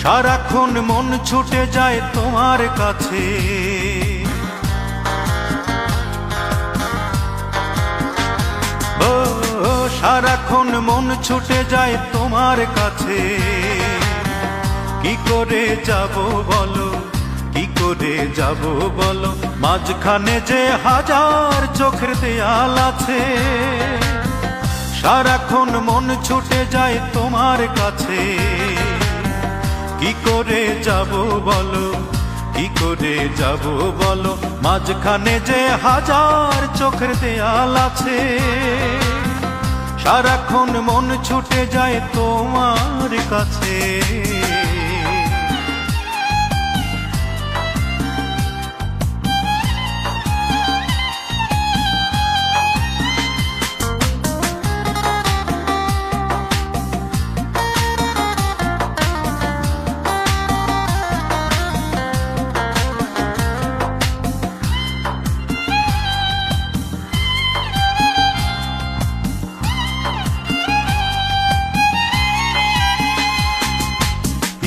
সারাক্ষণ মন ছুটে যায় তোমার কাছে। ও সারাক্ষণ মন ছুটে যায় তোমার কাছে। কি করে যাব বলো, কি করে যাব বলো, মাঝখানে যে হাজার চোখের দেয়াল আছে। সারাক্ষণ মন ছুটে যায় তোমার কাছে। কি করে যাব বলো, কি করে যাব বলো, মাঝখানে যে হাজার চোখের দেয়াল আছে। সারাক্ষণ মন ছুটে যায় তোমার কাছে।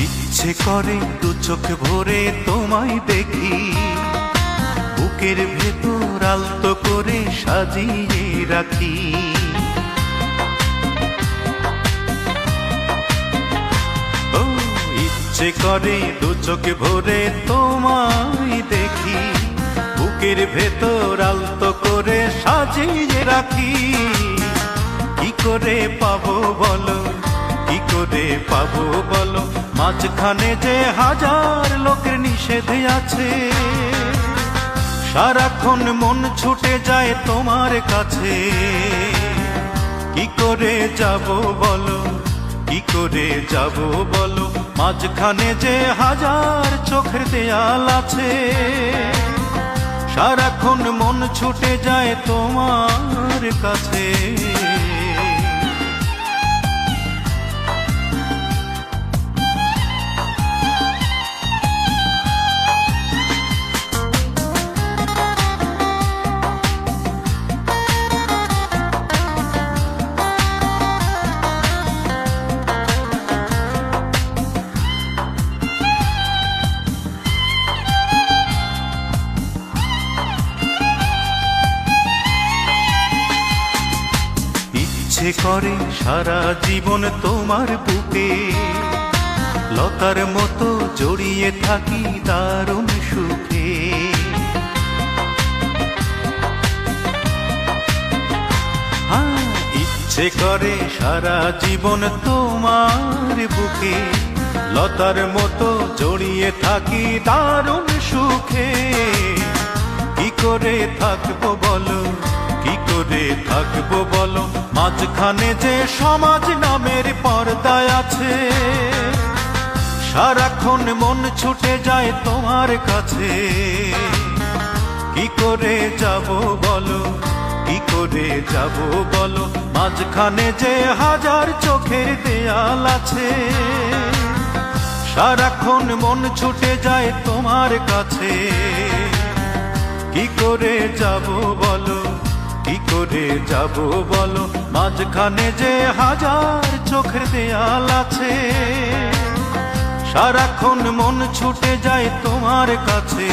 ইচ্ছে করে দু চোখ ভরে তোমায় দেখি, বুকের ভেতর আলতো করে সাজিয়ে রাখি। ও ইচ্ছে করে দু চোখ ভরে তোমায় দেখি, বুকের ভেতর আলতো করে সাজিয়ে রাখি। কি করে পাবো বলো, কি করে পাবো বলো, মাঝখানে যে হাজার লোকের নিষেধ আছে। সারাক্ষণ মন ছুটে যায় তোমার কাছে। কি করে যাব বলো, কি করে যাব বলো, মাঝখানে যে হাজার চোখের দেয়াল আছে। সারাক্ষণ মন ছুটে যায় তোমার কাছে। ইচ্ছে করে সারা জীবন তোমার বুকে লতার মতো জড়িয়ে থাকি দারুণ সুখে। ইচ্ছে করে সারা জীবন তোমার বুকে লতার মতো জড়িয়ে থাকি দারুণ সুখে। কি করে থাকবো বলো, কি করে থাকবো বলো, মাঝখানে যে সমাজ নামের পর্দা আছে। সারাক্ষণ মন ছুটে যায় তোমার কাছে। কি করে যাব বলো, কি করে যাব বলো, মাঝখানে যে হাজার চোখের দেয়াল আছে। সারাক্ষণ মন ছুটে যায় তোমার কাছে। কি করে যাব বলো, কি করে যাব বলো, মাঝখানে যে হাজার চোখের দেয়াল আছে। সারাক্ষণ মন ছুটে যায় তোমার কাছে।